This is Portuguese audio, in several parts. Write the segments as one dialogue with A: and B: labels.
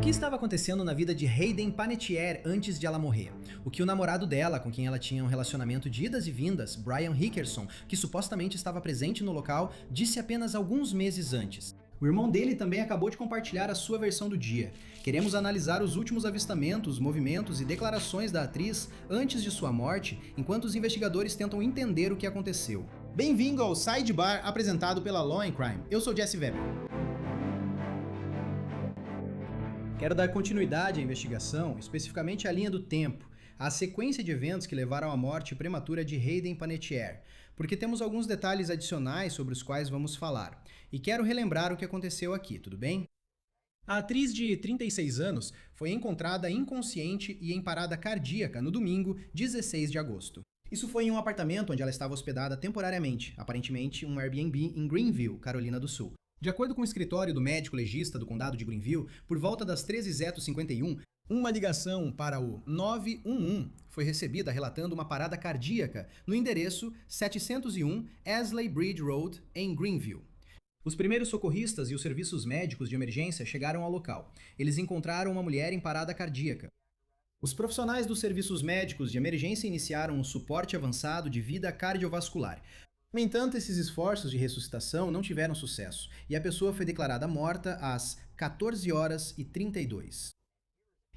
A: que estava acontecendo na vida de Hayden Panettiere antes de ela morrer? O que o namorado dela, com quem ela tinha um relacionamento de idas e vindas, Brian Hickerson, que supostamente estava presente no local, disse apenas alguns meses antes. O irmão dele também acabou de compartilhar a sua versão do dia. Queremos analisar os últimos avistamentos, movimentos e declarações da atriz antes de sua morte, enquanto os investigadores tentam entender o que aconteceu. Bem-vindo ao Sidebar, apresentado pela Law & Crime. Eu sou Jesse Weber. Quero dar continuidade à investigação, especificamente à linha do tempo, à sequência de eventos que levaram à morte prematura de Hayden Panettiere, porque temos alguns detalhes adicionais sobre os quais vamos falar. E quero relembrar o que aconteceu aqui, tudo bem? A atriz de 36 anos foi encontrada inconsciente e em parada cardíaca no domingo, 16 de agosto. Isso foi em um apartamento onde ela estava hospedada temporariamente, aparentemente um Airbnb em Greenville, Carolina do Sul. De acordo com o escritório do médico legista do condado de Greenville, por volta das 13h51, uma ligação para o 911 foi recebida relatando uma parada cardíaca no endereço 701 Asley Bridge Road, em Greenville. Os primeiros socorristas e os serviços médicos de emergência chegaram ao local. Eles encontraram uma mulher em parada cardíaca. Os profissionais dos serviços médicos de emergência iniciaram um suporte avançado de vida cardiovascular. No entanto, esses esforços de ressuscitação não tiveram sucesso, e a pessoa foi declarada morta às 14h32.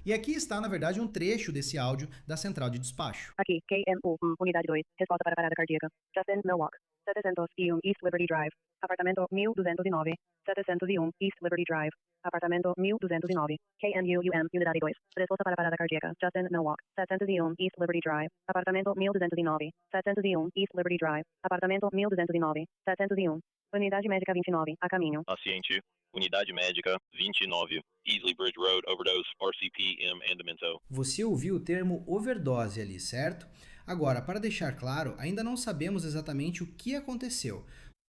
A: E aqui está, na verdade, um trecho desse áudio da central de despacho.
B: Aqui, KMU, Unidade 2, resposta para parada cardíaca. Justin Milwaukee, 701 East Liberty Drive, apartamento 1209, 701 East Liberty Drive, apartamento 1209, KMUUM, Unidade 2, resposta para parada cardíaca. Justin Milwaukee, 701 East Liberty Drive, apartamento 1209, 701 East Liberty Drive, apartamento 1209, 701, Unidade Médica 29, a caminho.
C: Paciente, Unidade Médica 29, Easley Bridge Road, Overdose, RCP, Andamento.
A: Você ouviu o termo overdose ali, certo? Agora, para deixar claro, ainda não sabemos exatamente o que aconteceu.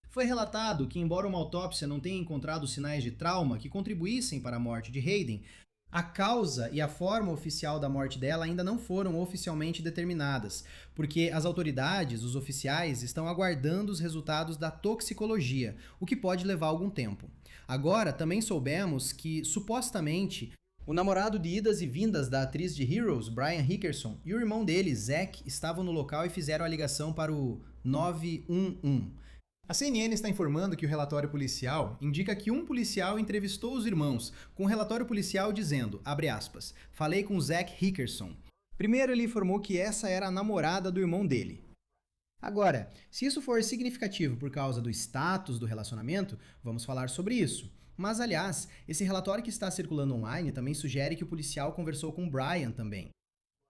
A: Foi relatado que, embora uma autópsia não tenha encontrado sinais de trauma que contribuíssem para a morte de Hayden, a causa e a forma oficial da morte dela ainda não foram oficialmente determinadas, porque as autoridades, os oficiais, estão aguardando os resultados da toxicologia, o que pode levar algum tempo. Agora, também soubemos que, supostamente, o namorado de idas e vindas da atriz de Heroes, Brian Hickerson, e o irmão dele, Zack, estavam no local e fizeram a ligação para o 911. A CNN está informando que o relatório policial indica que um policial entrevistou os irmãos, com um relatório policial dizendo, abre aspas, falei com Zack Hickerson. Primeiro ele informou que essa era a namorada do irmão dele. Agora, se isso for significativo por causa do status do relacionamento, vamos falar sobre isso. Mas, aliás, esse relatório que está circulando online também sugere que o policial conversou com Brian também.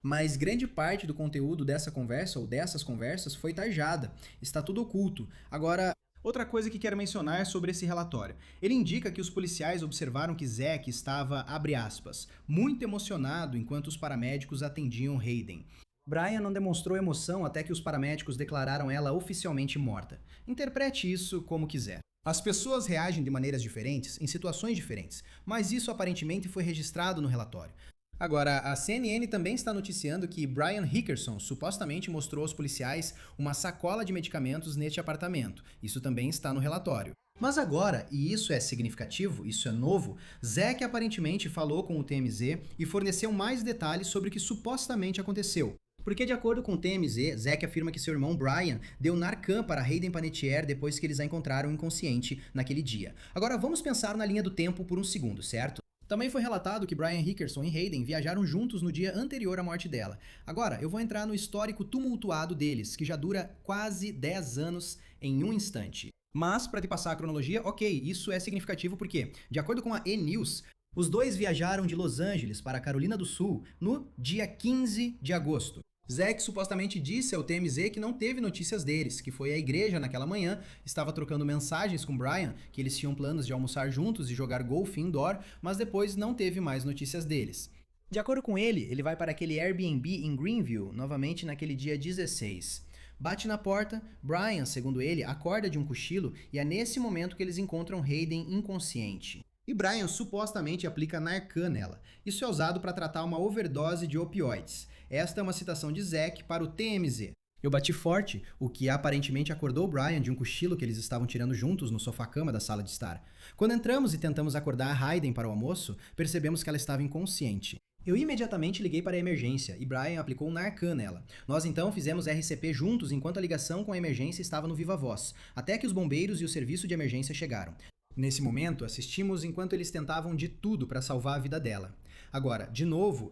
A: Mas grande parte do conteúdo dessa conversa ou dessas conversas foi tarjada, está tudo oculto. Agora, outra coisa que quero mencionar sobre esse relatório. Ele indica que os policiais observaram que Zack estava, abre aspas, muito emocionado enquanto os paramédicos atendiam Hayden. Brian não demonstrou emoção até que os paramédicos declararam ela oficialmente morta. Interprete isso como quiser. As pessoas reagem de maneiras diferentes, em situações diferentes, mas isso aparentemente foi registrado no relatório. Agora, a CNN também está noticiando que Brian Hickerson supostamente mostrou aos policiais uma sacola de medicamentos neste apartamento. Isso também está no relatório. Mas agora, e isso é significativo, isso é novo, Zack aparentemente falou com o TMZ e forneceu mais detalhes sobre o que supostamente aconteceu. Porque, de acordo com o TMZ, Zack afirma que seu irmão Brian deu Narcan para Hayden Panettiere depois que eles a encontraram inconsciente naquele dia. Agora, vamos pensar na linha do tempo por um segundo, certo? Também foi relatado que Brian Hickerson e Hayden viajaram juntos no dia anterior à morte dela. Agora, eu vou entrar no histórico tumultuado deles, que já dura quase 10 anos em um instante. Mas, para te passar a cronologia, ok, isso é significativo porque, de acordo com a E-News, os dois viajaram de Los Angeles para a Carolina do Sul no dia 15 de agosto. Zack supostamente disse ao TMZ que não teve notícias deles, que foi à igreja naquela manhã, estava trocando mensagens com Brian, que eles tinham planos de almoçar juntos e jogar golfe indoor, mas depois não teve mais notícias deles. De acordo com ele, ele vai para aquele Airbnb em Greenville, novamente naquele dia 16. Bate na porta, Brian, segundo ele, acorda de um cochilo e é nesse momento que eles encontram Hayden inconsciente. E Brian supostamente aplica Narcan nela. Isso é usado para tratar uma overdose de opioides. Esta é uma citação de Zack para o TMZ. Eu bati forte, o que aparentemente acordou o Brian de um cochilo que eles estavam tirando juntos no sofá-cama da sala de estar. Quando entramos e tentamos acordar a Hayden para o almoço, percebemos que ela estava inconsciente. Eu imediatamente liguei para a emergência e Brian aplicou um Narcan nela. Nós então fizemos RCP juntos enquanto a ligação com a emergência estava no Viva Voz, até que os bombeiros e o serviço de emergência chegaram. Nesse momento, assistimos enquanto eles tentavam de tudo para salvar a vida dela. Agora, de novo,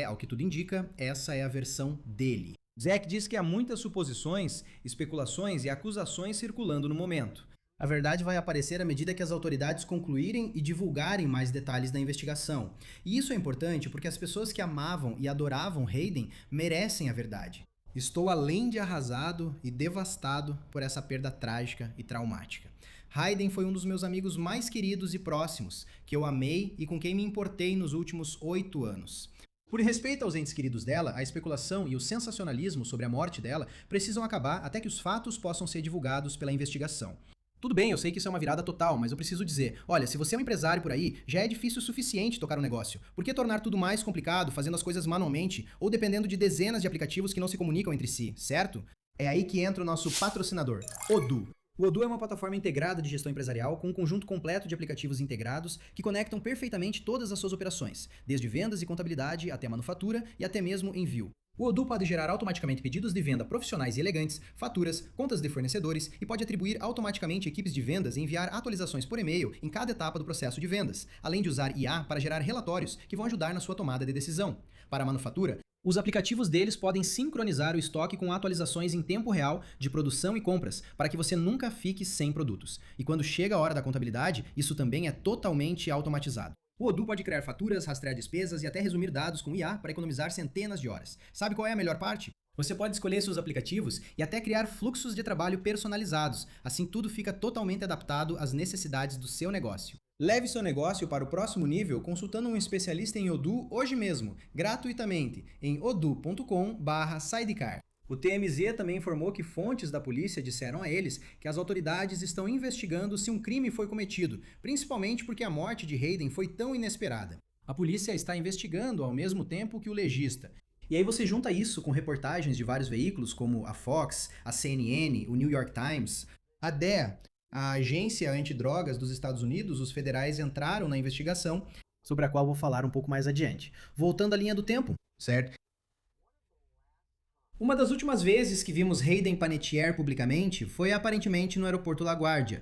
A: ao que tudo indica, essa é a versão dele. Zack diz que há muitas suposições, especulações e acusações circulando no momento. A verdade vai aparecer à medida que as autoridades concluírem e divulgarem mais detalhes da investigação. E isso é importante porque as pessoas que amavam e adoravam Hayden merecem a verdade. Estou além de arrasado e devastado por essa perda trágica e traumática. Hayden foi um dos meus amigos mais queridos e próximos, que eu amei e com quem me importei nos últimos 8 anos. Por respeito aos entes queridos dela, a especulação e o sensacionalismo sobre a morte dela precisam acabar até que os fatos possam ser divulgados pela investigação. Tudo bem, eu sei que isso é uma virada total, mas eu preciso dizer, olha, se você é um empresário por aí, já é difícil o suficiente tocar um negócio. Por que tornar tudo mais complicado, fazendo as coisas manualmente, ou dependendo de dezenas de aplicativos que não se comunicam entre si, certo? É aí que entra o nosso patrocinador, Odoo. O Odoo é uma plataforma integrada de gestão empresarial com um conjunto completo de aplicativos integrados que conectam perfeitamente todas as suas operações, desde vendas e contabilidade até manufatura e até mesmo envio. O Odoo pode gerar automaticamente pedidos de venda profissionais e elegantes, faturas, contas de fornecedores e pode atribuir automaticamente equipes de vendas e enviar atualizações por e-mail em cada etapa do processo de vendas, além de usar IA para gerar relatórios que vão ajudar na sua tomada de decisão. Para a manufatura, os aplicativos deles podem sincronizar o estoque com atualizações em tempo real de produção e compras, para que você nunca fique sem produtos. E quando chega a hora da contabilidade, isso também é totalmente automatizado. O Odoo pode criar faturas, rastrear despesas e até resumir dados com IA para economizar centenas de horas. Sabe qual é a melhor parte? Você pode escolher seus aplicativos e até criar fluxos de trabalho personalizados. Assim tudo fica totalmente adaptado às necessidades do seu negócio. Leve seu negócio para o próximo nível consultando um especialista em Odoo hoje mesmo, gratuitamente, em odoo.com/sidecar. O TMZ também informou que fontes da polícia disseram a eles que as autoridades estão investigando se um crime foi cometido, principalmente porque a morte de Hayden foi tão inesperada. A polícia está investigando ao mesmo tempo que o legista. E aí você junta isso com reportagens de vários veículos como a Fox, a CNN, o New York Times, a DEA, a Agência Antidrogas dos Estados Unidos, os federais entraram na investigação, sobre a qual vou falar um pouco mais adiante. Voltando à linha do tempo, certo? Uma das últimas vezes que vimos Hayden Panettiere publicamente foi aparentemente no aeroporto LaGuardia.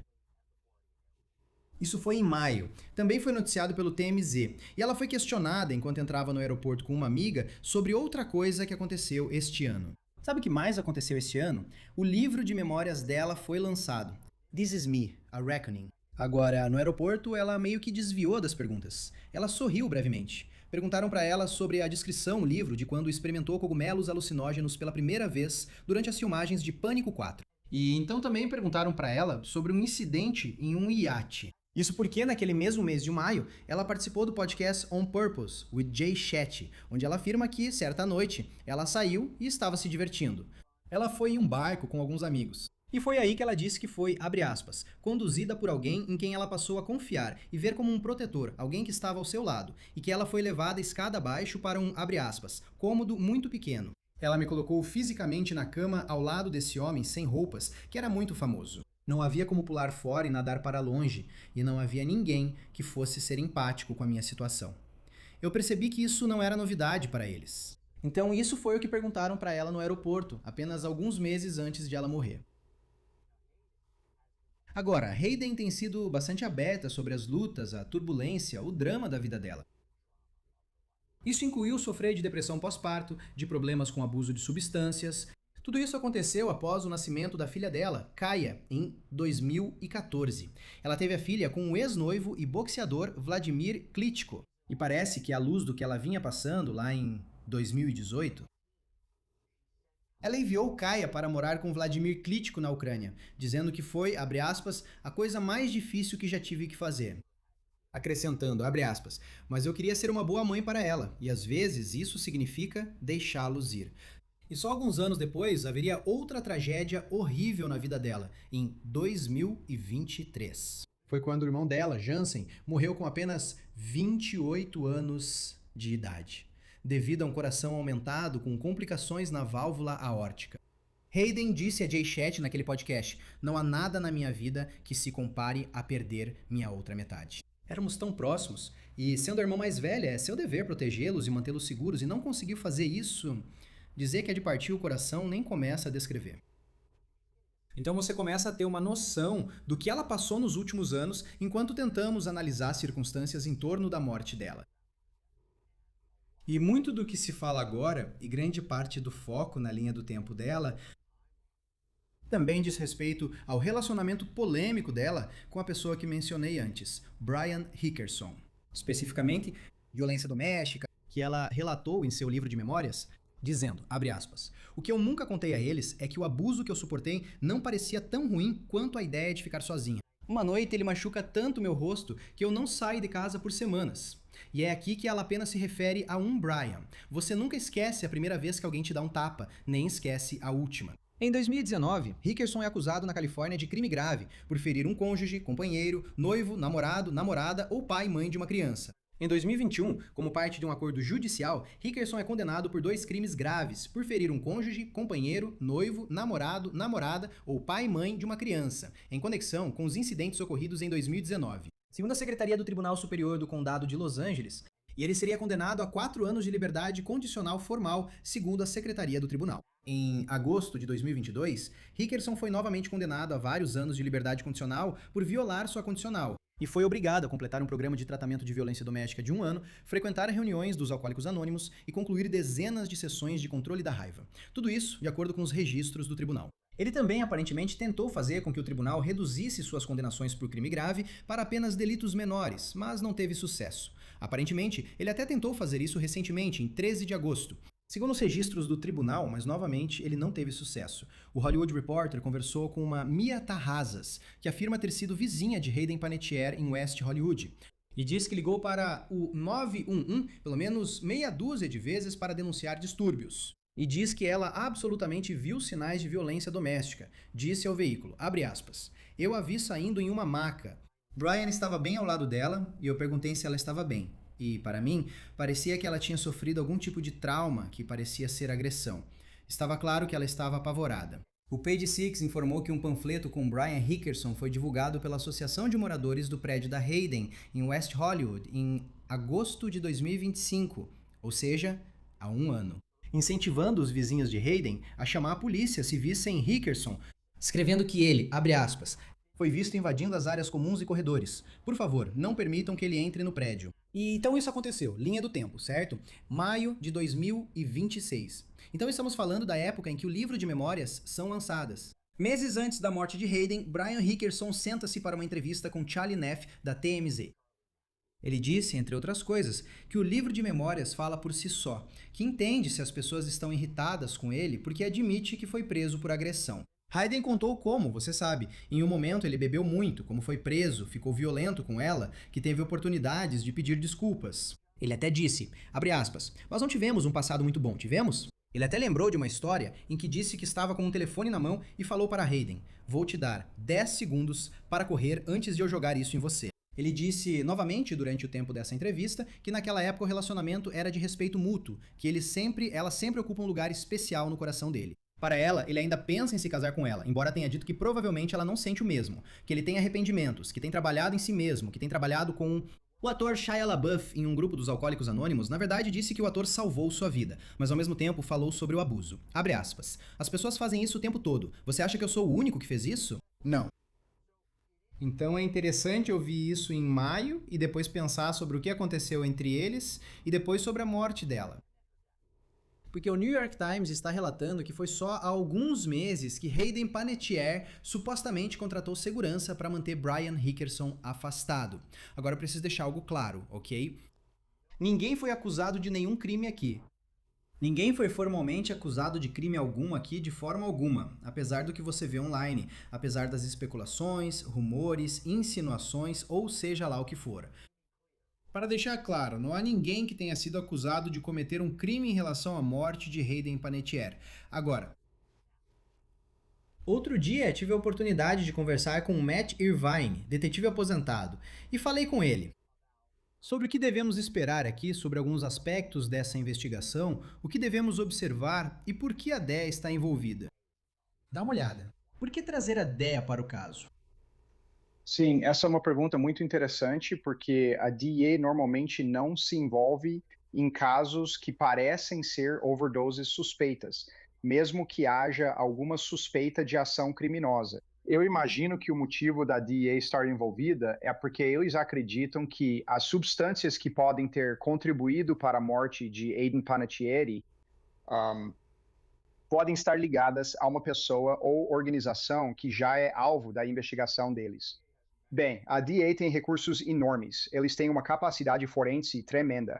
A: Isso foi em maio. Também foi noticiado pelo TMZ. E ela foi questionada enquanto entrava no aeroporto com uma amiga sobre outra coisa que aconteceu este ano. Sabe o que mais aconteceu este ano? O livro de memórias dela foi lançado. This Is Me, A Reckoning. Agora, no aeroporto, ela meio que desviou das perguntas. Ela sorriu brevemente. Perguntaram para ela sobre a descrição no livro de quando experimentou cogumelos alucinógenos pela primeira vez durante as filmagens de Pânico 4. E então também perguntaram para ela sobre um incidente em um iate. Isso porque, naquele mesmo mês de maio, ela participou do podcast On Purpose, with Jay Shetty, onde ela afirma que, certa noite, ela saiu e estava se divertindo. Ela foi em um barco com alguns amigos. E foi aí que ela disse que foi, abre aspas, conduzida por alguém em quem ela passou a confiar e ver como um protetor, alguém que estava ao seu lado, e que ela foi levada escada abaixo para um, abre aspas, cômodo muito pequeno. Ela me colocou fisicamente na cama ao lado desse homem sem roupas, que era muito famoso. Não havia como pular fora e nadar para longe, e não havia ninguém que fosse ser empático com a minha situação. Eu percebi que isso não era novidade para eles. Então isso foi o que perguntaram para ela no aeroporto, apenas alguns meses antes de ela morrer. Agora, Hayden tem sido bastante aberta sobre as lutas, a turbulência, o drama da vida dela. Isso incluiu sofrer de depressão pós-parto, de problemas com abuso de substâncias. Tudo isso aconteceu após o nascimento da filha dela, Kaya, em 2014. Ela teve a filha com o ex-noivo e boxeador Vladimir Klitschko. E parece que à luz do que ela vinha passando lá em 2018, ela enviou Kaya para morar com Vladimir Klitschko na Ucrânia, dizendo que foi, abre aspas, a coisa mais difícil que já tive que fazer. Acrescentando, abre aspas, mas eu queria ser uma boa mãe para ela, e às vezes isso significa deixá-los ir. E só alguns anos depois haveria outra tragédia horrível na vida dela, em 2023. Foi quando o irmão dela, Jansen, morreu com apenas 28 anos de idade, devido a um coração aumentado com complicações na válvula aórtica. Hayden disse a Jay Shetty naquele podcast: "Não há nada na minha vida que se compare a perder minha outra metade." Éramos tão próximos, e sendo a irmã mais velha, é seu dever protegê-los e mantê-los seguros, e não conseguiu fazer isso. Dizer que é de partir o coração nem começa a descrever. Então você começa a ter uma noção do que ela passou nos últimos anos enquanto tentamos analisar as circunstâncias em torno da morte dela. E muito do que se fala agora, e grande parte do foco na linha do tempo dela, também diz respeito ao relacionamento polêmico dela com a pessoa que mencionei antes, Brian Hickerson. Especificamente, violência doméstica, que ela relatou em seu livro de memórias, dizendo, abre aspas, "O que eu nunca contei a eles é que o abuso que eu suportei não parecia tão ruim quanto a ideia de ficar sozinha. Uma noite ele machuca tanto meu rosto que eu não saio de casa por semanas." E é aqui que ela apenas se refere a um Brian. Você nunca esquece a primeira vez que alguém te dá um tapa, nem esquece a última. Em 2019, Hickerson é acusado na Califórnia de crime grave por ferir um cônjuge, companheiro, noivo, namorado, namorada ou pai e mãe de uma criança. Em 2021, como parte de um acordo judicial, Hickerson é condenado por 2 crimes graves, por ferir um cônjuge, companheiro, noivo, namorado, namorada ou pai e mãe de uma criança, em conexão com os incidentes ocorridos em 2019. Segundo a Secretaria do Tribunal Superior do Condado de Los Angeles, ele seria condenado a 4 anos de liberdade condicional formal, segundo a Secretaria do Tribunal. Em agosto de 2022, Hickerson foi novamente condenado a vários anos de liberdade condicional por violar sua condicional, e foi obrigado a completar um programa de tratamento de violência doméstica de 1 ano, frequentar reuniões dos Alcoólicos Anônimos e concluir dezenas de sessões de controle da raiva. Tudo isso de acordo com os registros do tribunal. Ele também aparentemente tentou fazer com que o tribunal reduzisse suas condenações por crime grave para apenas delitos menores, mas não teve sucesso. Aparentemente, ele até tentou fazer isso recentemente, em 13 de agosto. Segundo os registros do tribunal, mas novamente ele não teve sucesso. O Hollywood Reporter conversou com uma Mia Tarrazas, que afirma ter sido vizinha de Hayden Panettiere em West Hollywood, e diz que ligou para o 911 pelo menos meia dúzia de vezes para denunciar distúrbios. E diz que ela absolutamente viu sinais de violência doméstica. Disse ao veículo, abre aspas, "Eu a vi saindo em uma maca. Brian estava bem ao lado dela e eu perguntei se ela estava bem. E, para mim, parecia que ela tinha sofrido algum tipo de trauma que parecia ser agressão. Estava claro que ela estava apavorada." O Page Six informou que um panfleto com Brian Hickerson foi divulgado pela Associação de Moradores do prédio da Hayden, em West Hollywood, em agosto de 2025, ou seja, há 1 ano. Incentivando os vizinhos de Hayden a chamar a polícia se vissem Hickerson, escrevendo que ele, abre aspas, "foi visto invadindo as áreas comuns e corredores. Por favor, não permitam que ele entre no prédio." E então isso aconteceu, linha do tempo, certo? Maio de 2026. Então estamos falando da época em que o livro de memórias são lançadas. Meses antes da morte de Hayden, Brian Hickerson senta-se para uma entrevista com Charlie Neff, da TMZ. Ele disse, entre outras coisas, que o livro de memórias fala por si só, que entende se as pessoas estão irritadas com ele porque admite que foi preso por agressão. Hayden contou como, você sabe, em um momento ele bebeu muito, como foi preso, ficou violento com ela, que teve oportunidades de pedir desculpas. Ele até disse, abre aspas, "Nós não tivemos um passado muito bom, tivemos?" Ele até lembrou de uma história em que disse que estava com um telefone na mão e falou para Hayden, "Vou te dar 10 segundos para correr antes de eu jogar isso em você." Ele disse novamente durante o tempo dessa entrevista que naquela época o relacionamento era de respeito mútuo, que ela sempre ocupa um lugar especial no coração dele. Para ela, ele ainda pensa em se casar com ela, embora tenha dito que provavelmente ela não sente o mesmo, que ele tem arrependimentos, que tem trabalhado em si mesmo, que tem trabalhado com... O ator Shia LaBeouf, em um grupo dos Alcoólicos Anônimos, na verdade disse que o ator salvou sua vida, mas ao mesmo tempo falou sobre o abuso. Abre aspas. "As pessoas fazem isso o tempo todo. Você acha que eu sou o único que fez isso? Não." Então é interessante ouvir isso em maio e depois pensar sobre o que aconteceu entre eles e depois sobre a morte dela. Porque o New York Times está relatando que foi só há alguns meses que Hayden Panettiere supostamente contratou segurança para manter Brian Hickerson afastado. Agora eu preciso deixar algo claro, ok? Ninguém foi acusado de nenhum crime aqui. Ninguém foi formalmente acusado de crime algum aqui de forma alguma, apesar do que você vê online, apesar das especulações, rumores, insinuações ou seja lá o que for. Para deixar claro, não há ninguém que tenha sido acusado de cometer um crime em relação à morte de Hayden Panettiere. Agora, outro dia tive a oportunidade de conversar com Matt Irvine, detetive aposentado, e falei com ele sobre o que devemos esperar aqui sobre alguns aspectos dessa investigação, o que devemos observar e por que a DEA está envolvida. Dá uma olhada. Por que trazer a DEA para o caso?
D: Sim, essa é uma pergunta muito interessante, porque a DEA normalmente não se envolve em casos que parecem ser overdoses suspeitas, mesmo que haja alguma suspeita de ação criminosa. Eu imagino que o motivo da DEA estar envolvida é porque eles acreditam que as substâncias que podem ter contribuído para a morte de Aiden Panettiere podem estar ligadas a uma pessoa ou organização que já é alvo da investigação deles. Bem, a DEA tem recursos enormes, eles têm uma capacidade forense tremenda.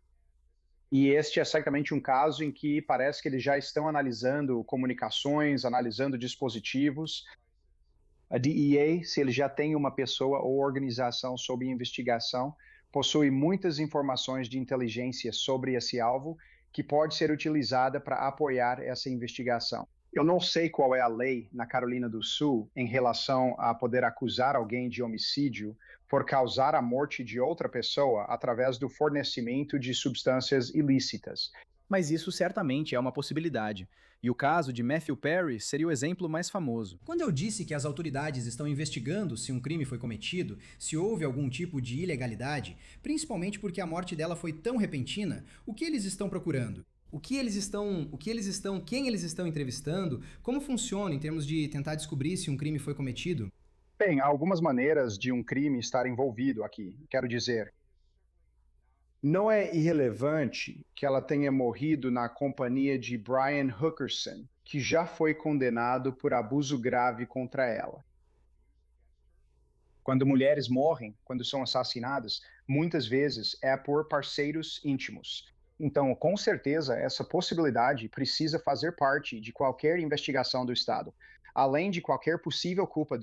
D: E este é certamente um caso em que parece que eles já estão analisando comunicações, analisando dispositivos. A DEA, se ele já tem uma pessoa ou organização sob investigação, possui muitas informações de inteligência sobre esse alvo que pode ser utilizada para apoiar essa investigação. Eu não sei qual é a lei na Carolina do Sul em relação a poder acusar alguém de homicídio por causar a morte de outra pessoa através do fornecimento de substâncias ilícitas.
E: Mas isso certamente é uma possibilidade. E o caso de Matthew Perry seria o exemplo mais famoso.
A: Quando eu disse que as autoridades estão investigando se um crime foi cometido, se houve algum tipo de ilegalidade, principalmente porque a morte dela foi tão repentina, o que eles estão procurando? Quem eles estão entrevistando? Como funciona em termos de tentar descobrir se um crime foi cometido?
D: Bem, há algumas maneiras de um crime estar envolvido aqui. Quero dizer, não é irrelevante que ela tenha morrido na companhia de Brian Hookerson, que já foi condenado por abuso grave contra ela. Quando mulheres morrem, quando são assassinadas, muitas vezes é por parceiros íntimos. Então, com certeza, essa possibilidade precisa fazer parte de qualquer investigação do Estado. Além de qualquer possível culpa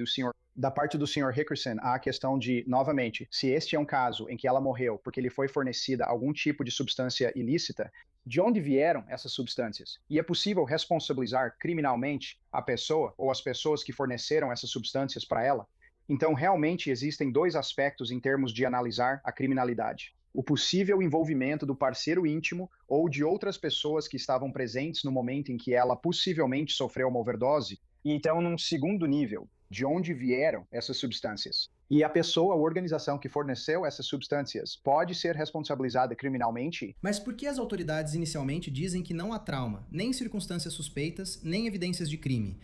D: da parte do Sr. Hickerson, há a questão de, novamente, se este é um caso em que ela morreu porque lhe foi fornecida algum tipo de substância ilícita, de onde vieram essas substâncias? E é possível responsabilizar criminalmente a pessoa ou as pessoas que forneceram essas substâncias para ela? Então, realmente existem dois aspectos em termos de analisar a criminalidade: o possível envolvimento do parceiro íntimo ou de outras pessoas que estavam presentes no momento em que ela possivelmente sofreu uma overdose, e então, num segundo nível, de onde vieram essas substâncias. E a pessoa ou organização que forneceu essas substâncias pode ser responsabilizada criminalmente?
A: Mas por que as autoridades inicialmente dizem que não há trauma, nem circunstâncias suspeitas, nem evidências de crime?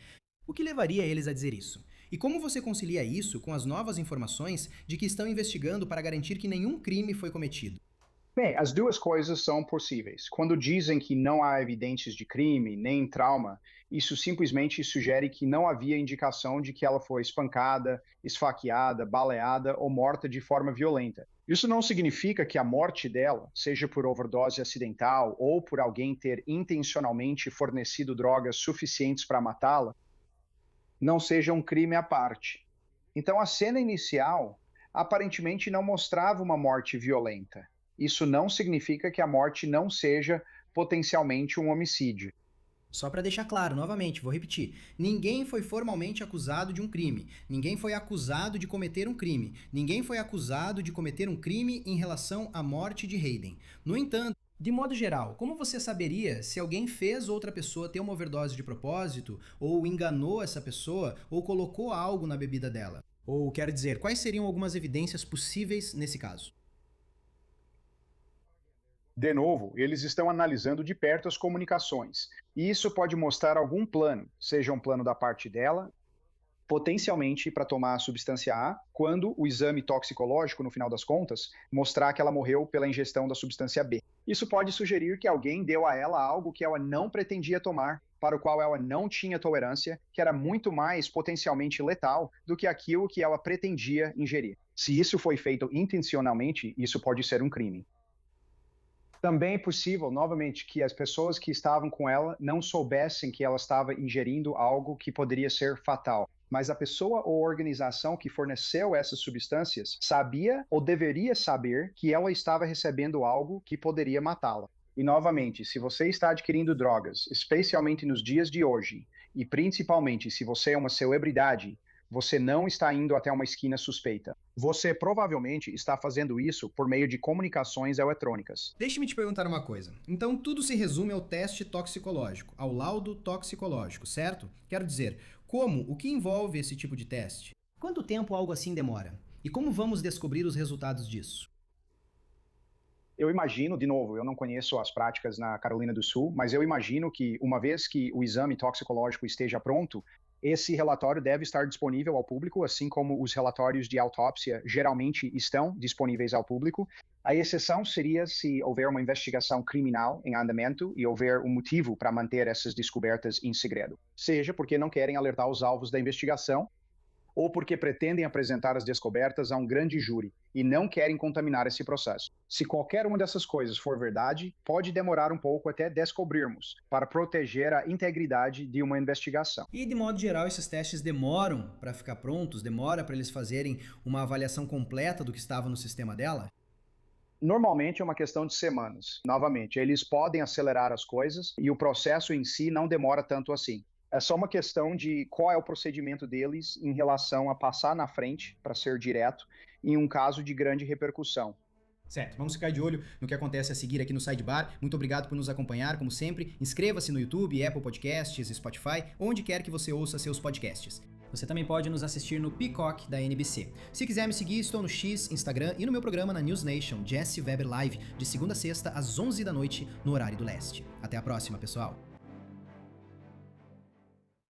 A: O que levaria eles a dizer isso? E como você concilia isso com as novas informações de que estão investigando para garantir que nenhum crime foi cometido?
D: Bem, as duas coisas são possíveis. Quando dizem que não há evidências de crime nem trauma, isso simplesmente sugere que não havia indicação de que ela foi espancada, esfaqueada, baleada ou morta de forma violenta. Isso não significa que a morte dela, seja por overdose acidental ou por alguém ter intencionalmente fornecido drogas suficientes para matá-la, não seja um crime à parte. Então, a cena inicial aparentemente não mostrava uma morte violenta. Isso não significa que a morte não seja potencialmente um homicídio.
A: Só para deixar claro, novamente, vou repetir. Ninguém foi formalmente acusado de um crime. Ninguém foi acusado de cometer um crime. Ninguém foi acusado de cometer um crime em relação à morte de Hayden. No entanto, de modo geral, como você saberia se alguém fez outra pessoa ter uma overdose de propósito, ou enganou essa pessoa, ou colocou algo na bebida dela? Ou, quero dizer, quais seriam algumas evidências possíveis nesse caso?
D: De novo, eles estão analisando de perto as comunicações. E isso pode mostrar algum plano, seja um plano da parte dela, potencialmente para tomar a substância A, quando o exame toxicológico, no final das contas, mostrar que ela morreu pela ingestão da substância B. Isso pode sugerir que alguém deu a ela algo que ela não pretendia tomar, para o qual ela não tinha tolerância, que era muito mais potencialmente letal do que aquilo que ela pretendia ingerir. Se isso foi feito intencionalmente, isso pode ser um crime. Também é possível, novamente, que as pessoas que estavam com ela não soubessem que ela estava ingerindo algo que poderia ser fatal. Mas a pessoa ou organização que forneceu essas substâncias sabia ou deveria saber que ela estava recebendo algo que poderia matá-la. E, novamente, se você está adquirindo drogas, especialmente nos dias de hoje, e principalmente se você é uma celebridade, você não está indo até uma esquina suspeita. Você provavelmente está fazendo isso por meio de comunicações eletrônicas.
A: Deixe-me te perguntar uma coisa. Então tudo se resume ao teste toxicológico, ao laudo toxicológico, certo? Quero dizer, Como? O que envolve esse tipo de teste? Quanto tempo algo assim demora? E como vamos descobrir os resultados disso?
D: Eu imagino, de novo, eu não conheço as práticas na Carolina do Sul, mas eu imagino que uma vez que o exame toxicológico esteja pronto, esse relatório deve estar disponível ao público, assim como os relatórios de autópsia geralmente estão disponíveis ao público. A exceção seria se houver uma investigação criminal em andamento e houver um motivo para manter essas descobertas em segredo. Seja porque não querem alertar os alvos da investigação, ou porque pretendem apresentar as descobertas a um grande júri e não querem contaminar esse processo. Se qualquer uma dessas coisas for verdade, pode demorar um pouco até descobrirmos, para proteger a integridade de uma investigação.
A: E de modo geral, esses testes demoram para ficar prontos? Demora para eles fazerem uma avaliação completa do que estava no sistema dela?
D: Normalmente é uma questão de semanas. Novamente, eles podem acelerar as coisas e o processo em si não demora tanto assim. É só uma questão de qual é o procedimento deles em relação a passar na frente, para ser direto, em um caso de grande repercussão.
A: Certo, vamos ficar de olho no que acontece a seguir aqui no Sidebar. Muito obrigado por nos acompanhar, como sempre. Inscreva-se no YouTube, Apple Podcasts, Spotify, onde quer que você ouça seus podcasts. Você também pode nos assistir no Peacock da NBC. Se quiser me seguir, estou no X, Instagram e no meu programa na News Nation, Jesse Weber Live, de segunda a sexta, às 11 da noite, no horário do leste. Até a próxima, pessoal!